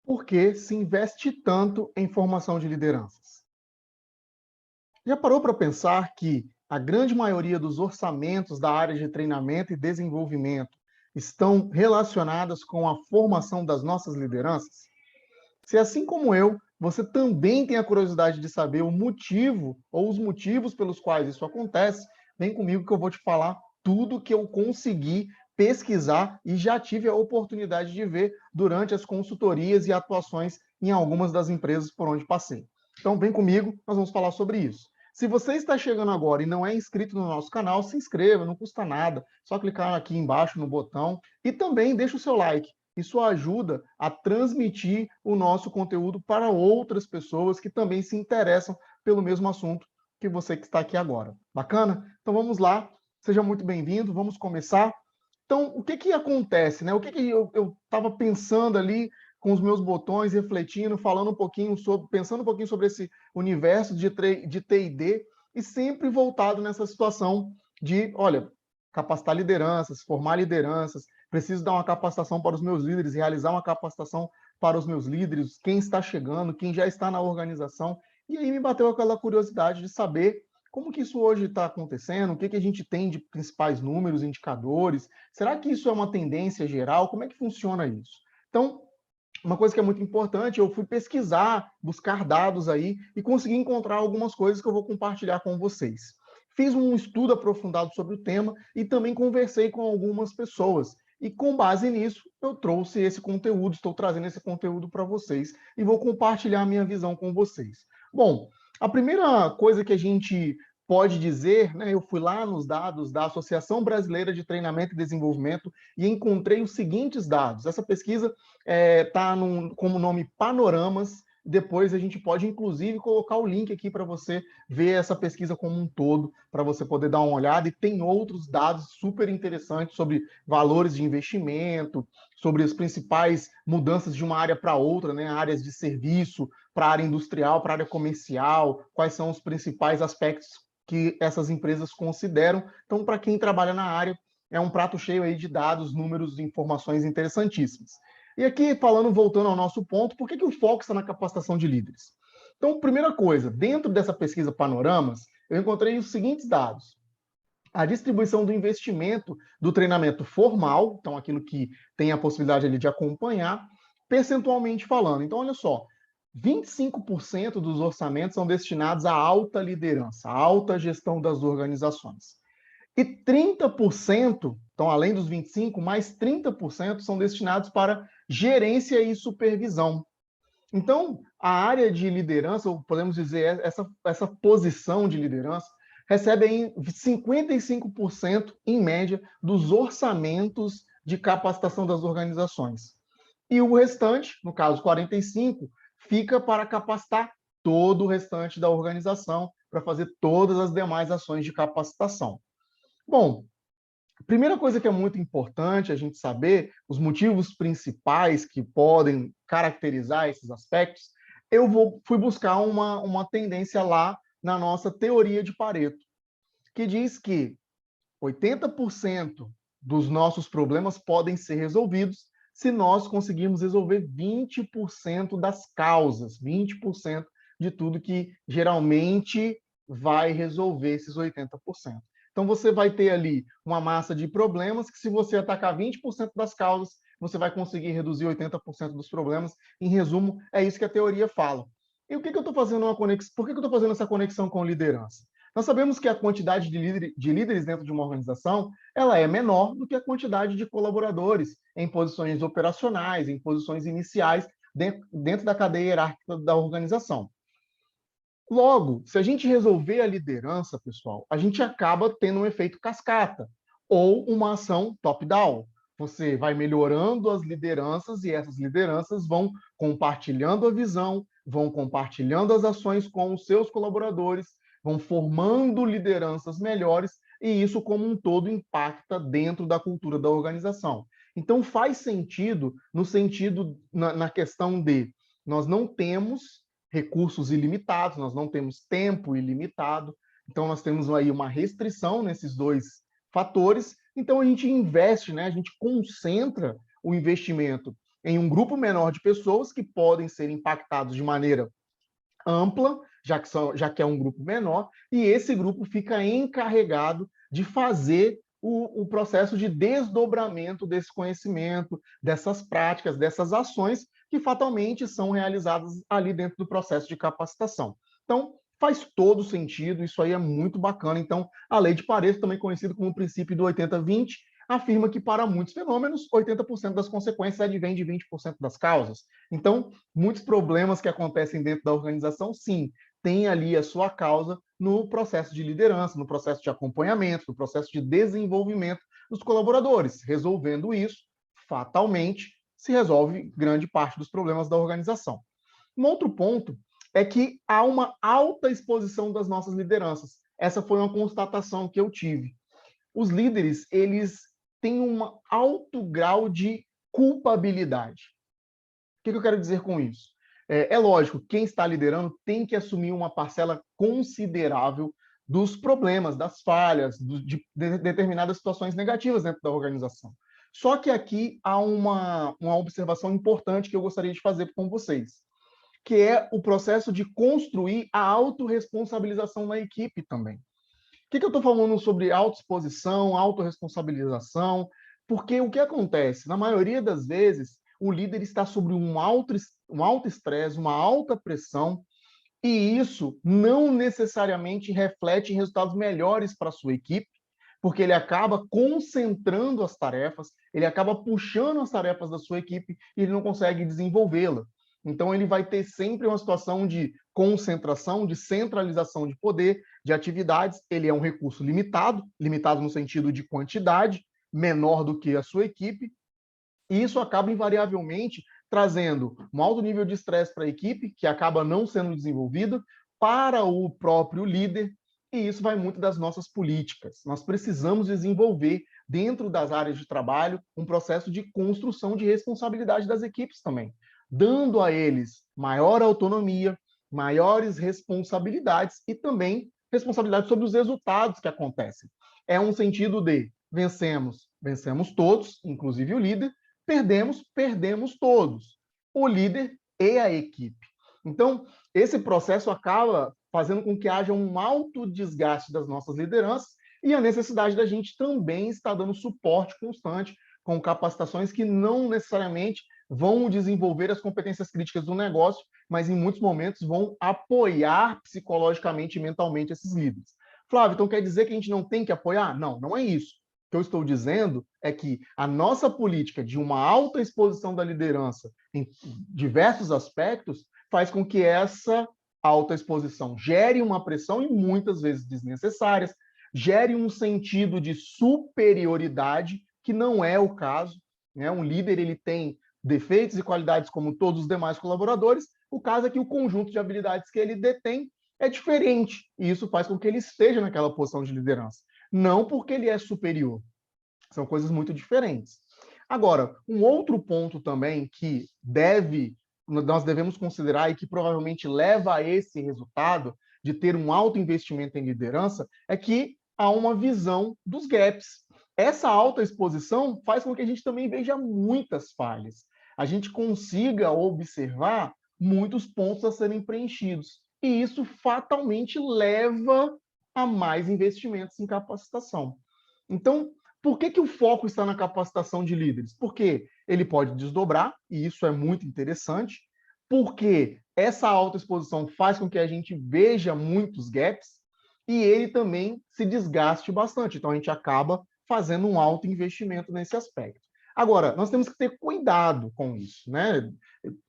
Por que se investe tanto em formação de lideranças? Já parou para pensar que a grande maioria dos orçamentos da área de treinamento e desenvolvimento estão relacionadas com a formação das nossas lideranças? Se assim como eu, você também tem a curiosidade de saber o motivo ou os motivos pelos quais isso acontece, vem comigo que eu vou te falar tudo que eu consegui pesquisar e já tive a oportunidade de ver durante as consultorias e atuações em algumas das empresas por onde passei. Então vem comigo, nós vamos falar sobre isso. Se você está chegando agora e não é inscrito no nosso canal, se inscreva, não custa nada, só clicar aqui embaixo no botão e também deixa o seu like. Isso ajuda a transmitir o nosso conteúdo para outras pessoas que também se interessam pelo mesmo assunto que você que está aqui agora. Bacana? Então vamos lá, seja muito bem-vindo, vamos começar. Então, o que acontece, né? O que eu estava pensando ali com os meus botões, refletindo, falando um pouquinho sobre, pensando um pouquinho sobre esse universo de T&D e sempre voltado nessa situação de, olha, capacitar lideranças, formar lideranças, preciso dar uma capacitação para os meus líderes, realizar uma capacitação para os meus líderes, quem está chegando, quem já está na organização. E aí me bateu aquela curiosidade de saber como que isso hoje está acontecendo, o que a gente tem de principais números, indicadores, será que isso é uma tendência geral? Como é que funciona isso? Então, uma coisa que é muito importante, eu fui pesquisar, buscar dados aí e consegui encontrar algumas coisas que eu vou compartilhar com vocês. Fiz um estudo aprofundado sobre o tema e também conversei com algumas pessoas. E com base nisso, eu trouxe esse conteúdo, estou trazendo esse conteúdo para vocês e vou compartilhar a minha visão com vocês. Bom, a primeira coisa que a gente pode dizer, né, eu fui lá nos dados da Associação Brasileira de Treinamento e Desenvolvimento e encontrei os seguintes dados. Essa pesquisa está como nome Panoramas. Depois a gente pode, inclusive, colocar o link aqui para você ver essa pesquisa como um todo, para você poder dar uma olhada. E tem outros dados super interessantes sobre valores de investimento, sobre as principais mudanças de uma área para outra, né? Áreas de serviço, para a área industrial, para a área comercial, quais são os principais aspectos que essas empresas consideram. Então, para quem trabalha na área, é um prato cheio aí de dados, números e informações interessantíssimas. E aqui, voltando ao nosso ponto, por que o foco está na capacitação de líderes? Então, primeira coisa, dentro dessa pesquisa Panoramas, eu encontrei os seguintes dados. A distribuição do investimento do treinamento formal, então aquilo que tem a possibilidade ali de acompanhar, percentualmente falando. Então, olha só, 25% dos orçamentos são destinados à alta liderança, à alta gestão das organizações. E 30%, então além dos 25%, mais 30% são destinados para gerência e supervisão. Então, a área de liderança, ou podemos dizer, essa posição de liderança, recebe aí 55%, em média, dos orçamentos de capacitação das organizações. E o restante, no caso 45%, fica para capacitar todo o restante da organização, para fazer todas as demais ações de capacitação. Bom, a primeira coisa que é muito importante a gente saber, os motivos principais que podem caracterizar esses aspectos, fui buscar uma tendência lá na nossa teoria de Pareto, que diz que 80% dos nossos problemas podem ser resolvidos se nós conseguirmos resolver 20% das causas, 20% de tudo que geralmente vai resolver esses 80%. Então, você vai ter ali uma massa de problemas que, se você atacar 20% das causas, você vai conseguir reduzir 80% dos problemas. Em resumo, é isso que a teoria fala. E o que eu estou fazendo uma conexão? Por que eu estou fazendo essa conexão com liderança? Nós sabemos que a quantidade de líderes dentro de uma organização ela é menor do que a quantidade de colaboradores em posições operacionais, em posições iniciais dentro da cadeia hierárquica da organização. Logo, se a gente resolver a liderança, pessoal, a gente acaba tendo um efeito cascata ou uma ação top-down. Você vai melhorando as lideranças e essas lideranças vão compartilhando a visão, vão compartilhando as ações com os seus colaboradores, vão formando lideranças melhores e isso como um todo impacta dentro da cultura da organização. Então faz sentido na questão de nós não temos recursos ilimitados, nós não temos tempo ilimitado, então nós temos aí uma restrição nesses dois fatores, então a gente investe, né, a gente concentra o investimento em um grupo menor de pessoas que podem ser impactados de maneira ampla, já que é um grupo menor, e esse grupo fica encarregado de fazer o processo de desdobramento desse conhecimento, dessas práticas, dessas ações que fatalmente são realizadas ali dentro do processo de capacitação. Então, faz todo sentido, isso aí é muito bacana. Então, a lei de Pareto, também conhecida como o princípio do 80-20, afirma que para muitos fenômenos, 80% das consequências advêm de 20% das causas. Então, muitos problemas que acontecem dentro da organização, sim, tem ali a sua causa no processo de liderança, no processo de acompanhamento, no processo de desenvolvimento dos colaboradores. Resolvendo isso, fatalmente, se resolve grande parte dos problemas da organização. Um outro ponto é que há uma alta exposição das nossas lideranças. Essa foi uma constatação que eu tive. Os líderes, eles têm um alto grau de culpabilidade. O que eu quero dizer com isso? É lógico, quem está liderando tem que assumir uma parcela considerável dos problemas, das falhas, de determinadas situações negativas dentro da organização. Só que aqui há uma observação importante que eu gostaria de fazer com vocês, que é o processo de construir a autorresponsabilização na equipe também. Por que eu estou falando sobre autoexposição, autorresponsabilização? Porque o que acontece? Na maioria das vezes, o líder está sobre um alto estresse, uma alta pressão, e isso não necessariamente reflete em resultados melhores para a sua equipe, porque ele acaba concentrando as tarefas, ele acaba puxando as tarefas da sua equipe e ele não consegue desenvolvê-la. Então, ele vai ter sempre uma situação de concentração, de centralização de poder, de atividades. Ele é um recurso limitado, limitado no sentido de quantidade, menor do que a sua equipe, e isso acaba invariavelmente trazendo um alto nível de estresse para a equipe, que acaba não sendo desenvolvido, para o próprio líder, e isso vai muito das nossas políticas. Nós precisamos desenvolver, dentro das áreas de trabalho, um processo de construção de responsabilidade das equipes também, dando a eles maior autonomia, maiores responsabilidades e também responsabilidade sobre os resultados que acontecem. É um sentido de vencemos, vencemos todos, inclusive o líder, perdemos, perdemos todos, o líder e a equipe. Então, esse processo acaba fazendo com que haja um alto desgaste das nossas lideranças e a necessidade da gente também estar dando suporte constante com capacitações que não necessariamente vão desenvolver as competências críticas do negócio, mas em muitos momentos vão apoiar psicologicamente e mentalmente esses líderes. Flávio, então quer dizer que a gente não tem que apoiar? Não, não é isso. O que eu estou dizendo é que a nossa política de uma alta exposição da liderança em diversos aspectos faz com que essa alta exposição gere uma pressão, e muitas vezes desnecessárias, gere um sentido de superioridade, que não é o caso. Né? Um líder ele tem defeitos e qualidades como todos os demais colaboradores, o caso é que o conjunto de habilidades que ele detém é diferente, e isso faz com que ele esteja naquela posição de liderança. Não porque ele é superior. São coisas muito diferentes. Agora, um outro ponto também que nós devemos considerar e que provavelmente leva a esse resultado de ter um alto investimento em liderança é que há uma visão dos gaps. Essa alta exposição faz com que a gente também veja muitas falhas. A gente consiga observar muitos pontos a serem preenchidos. E isso fatalmente leva a mais investimentos em capacitação. Então, por que o foco está na capacitação de líderes? Porque ele pode desdobrar, e isso é muito interessante, porque essa alta exposição faz com que a gente veja muitos gaps e ele também se desgaste bastante. Então, a gente acaba fazendo um alto investimento nesse aspecto. Agora, nós temos que ter cuidado com isso, né?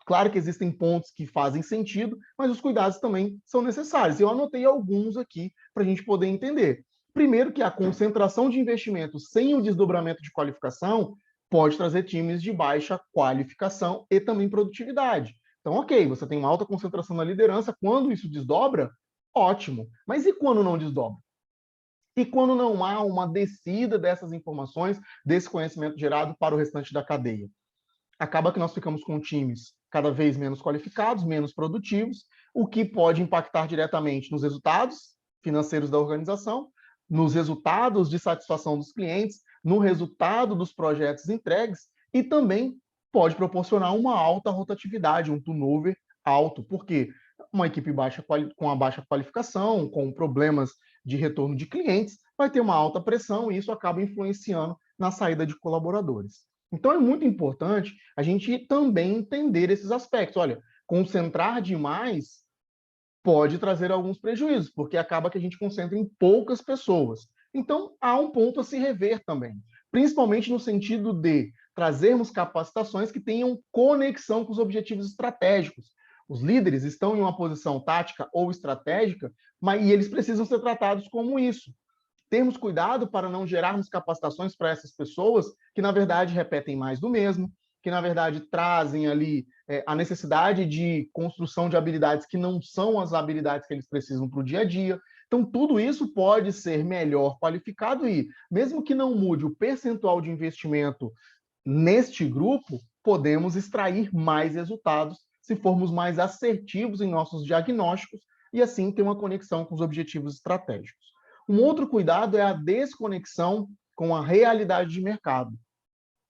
Claro que existem pontos que fazem sentido, mas os cuidados também são necessários. Eu anotei alguns aqui para a gente poder entender. Primeiro, que a concentração de investimentos sem o desdobramento de qualificação pode trazer times de baixa qualificação e também produtividade. Então, ok, você tem uma alta concentração na liderança, quando isso desdobra, ótimo. Mas e quando não desdobra? E quando não há uma descida dessas informações, desse conhecimento gerado para o restante da cadeia? Acaba que nós ficamos com times cada vez menos qualificados, menos produtivos, o que pode impactar diretamente nos resultados financeiros da organização, nos resultados de satisfação dos clientes, no resultado dos projetos entregues e também pode proporcionar uma alta rotatividade, um turnover alto. Por quê? Uma equipe com a baixa qualificação, com problemas de retorno de clientes, vai ter uma alta pressão e isso acaba influenciando na saída de colaboradores. Então, é muito importante a gente também entender esses aspectos. Olha, concentrar demais pode trazer alguns prejuízos, porque acaba que a gente concentra em poucas pessoas. Então, há um ponto a se rever também, principalmente no sentido de trazermos capacitações que tenham conexão com os objetivos estratégicos. Os líderes estão em uma posição tática ou estratégica, e eles precisam ser tratados como isso. Termos cuidado para não gerarmos capacitações para essas pessoas que, na verdade, repetem mais do mesmo, que, na verdade, trazem ali a necessidade de construção de habilidades que não são as habilidades que eles precisam para o dia a dia. Então, tudo isso pode ser melhor qualificado e, mesmo que não mude o percentual de investimento neste grupo, podemos extrair mais resultados se formos mais assertivos em nossos diagnósticos e, assim, ter uma conexão com os objetivos estratégicos. Um outro cuidado é a desconexão com a realidade de mercado.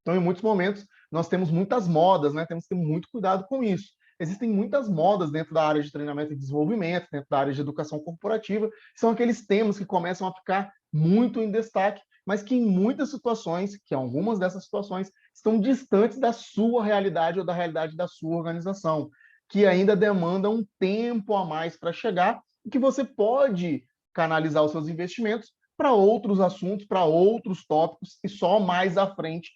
Então, em muitos momentos, nós temos muitas modas, né? Temos que ter muito cuidado com isso. Existem muitas modas dentro da área de treinamento e desenvolvimento, dentro da área de educação corporativa, são aqueles temas que começam a ficar muito em destaque, mas que em muitas situações, que algumas dessas situações, estão distantes da sua realidade ou da realidade da sua organização, que ainda demandam um tempo a mais para chegar e que você pode canalizar os seus investimentos para outros assuntos, para outros tópicos, e só mais à frente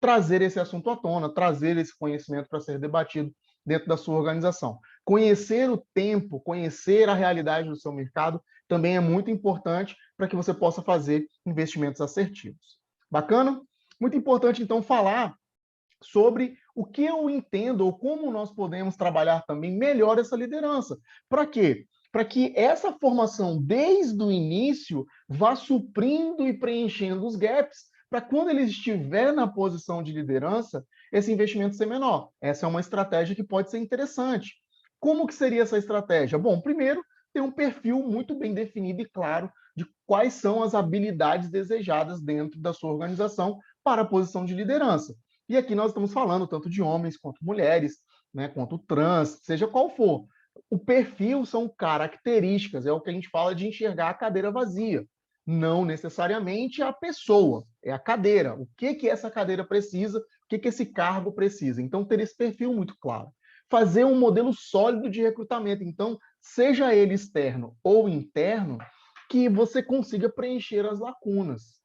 trazer esse assunto à tona, trazer esse conhecimento para ser debatido dentro da sua organização. Conhecer o tempo, conhecer a realidade do seu mercado também é muito importante para que você possa fazer investimentos assertivos. Bacana? Muito importante, então, falar sobre o que eu entendo ou como nós podemos trabalhar também melhor essa liderança. Para quê? Para que essa formação, desde o início, vá suprindo e preenchendo os gaps, para quando ele estiver na posição de liderança, esse investimento ser menor. Essa é uma estratégia que pode ser interessante. Como que seria essa estratégia? Bom, primeiro, ter um perfil muito bem definido e claro de quais são as habilidades desejadas dentro da sua organização para a posição de liderança. E aqui nós estamos falando tanto de homens quanto mulheres, né, quanto trans, seja qual for. O perfil são características, é o que a gente fala de enxergar a cadeira vazia. Não necessariamente a pessoa, é a cadeira. O que essa cadeira precisa, o que esse cargo precisa. Então, ter esse perfil muito claro. Fazer um modelo sólido de recrutamento. Então, seja ele externo ou interno, que você consiga preencher as lacunas.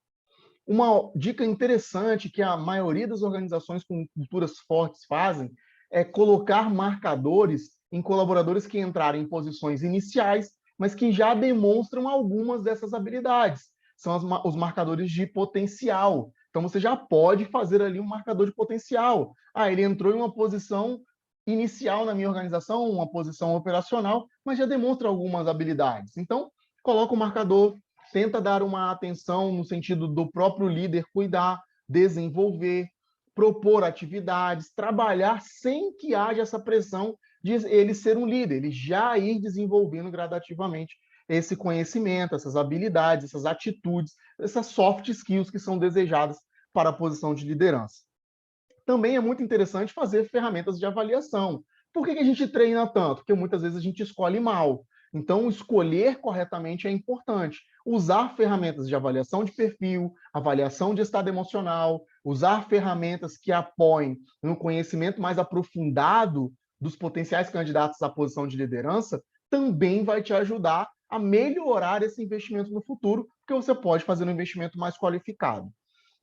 Uma dica interessante que a maioria das organizações com culturas fortes fazem é colocar marcadores em colaboradores que entrarem em posições iniciais, mas que já demonstram algumas dessas habilidades. São os marcadores de potencial. Então, você já pode fazer ali um marcador de potencial. Ah, ele entrou em uma posição inicial na minha organização, uma posição operacional, mas já demonstra algumas habilidades. Então, coloca o marcador, tenta dar uma atenção no sentido do próprio líder cuidar, desenvolver, propor atividades, trabalhar sem que haja essa pressão de ele ser um líder, ele já ir desenvolvendo gradativamente esse conhecimento, essas habilidades, essas atitudes, essas soft skills que são desejadas para a posição de liderança. Também é muito interessante fazer ferramentas de avaliação. Por que a gente treina tanto? Porque muitas vezes a gente escolhe mal. Então, escolher corretamente é importante. Usar ferramentas de avaliação de perfil, avaliação de estado emocional, usar ferramentas que apoiem no conhecimento mais aprofundado dos potenciais candidatos à posição de liderança, também vai te ajudar a melhorar esse investimento no futuro, porque você pode fazer um investimento mais qualificado.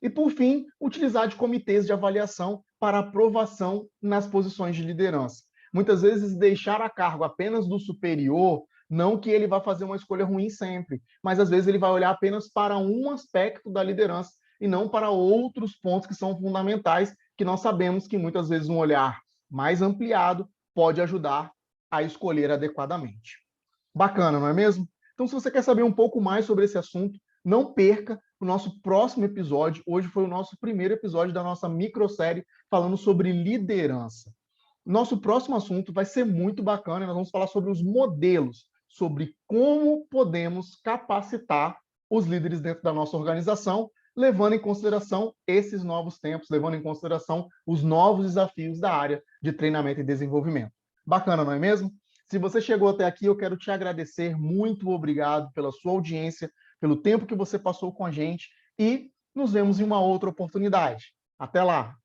E, por fim, utilizar de comitês de avaliação para aprovação nas posições de liderança. Muitas vezes, deixar a cargo apenas do superior, não que ele vá fazer uma escolha ruim sempre, mas às vezes ele vai olhar apenas para um aspecto da liderança e não para outros pontos que são fundamentais, que nós sabemos que muitas vezes um olhar mais ampliado pode ajudar a escolher adequadamente. Bacana, não é mesmo? Então, se você quer saber um pouco mais sobre esse assunto, não perca o nosso próximo episódio. Hoje foi o nosso primeiro episódio da nossa microsérie falando sobre liderança. Nosso próximo assunto vai ser muito bacana, nós vamos falar sobre os modelos, sobre como podemos capacitar os líderes dentro da nossa organização, levando em consideração esses novos tempos, levando em consideração os novos desafios da área de treinamento e desenvolvimento. Bacana, não é mesmo? Se você chegou até aqui, eu quero te agradecer, muito obrigado pela sua audiência, pelo tempo que você passou com a gente e nos vemos em uma outra oportunidade. Até lá!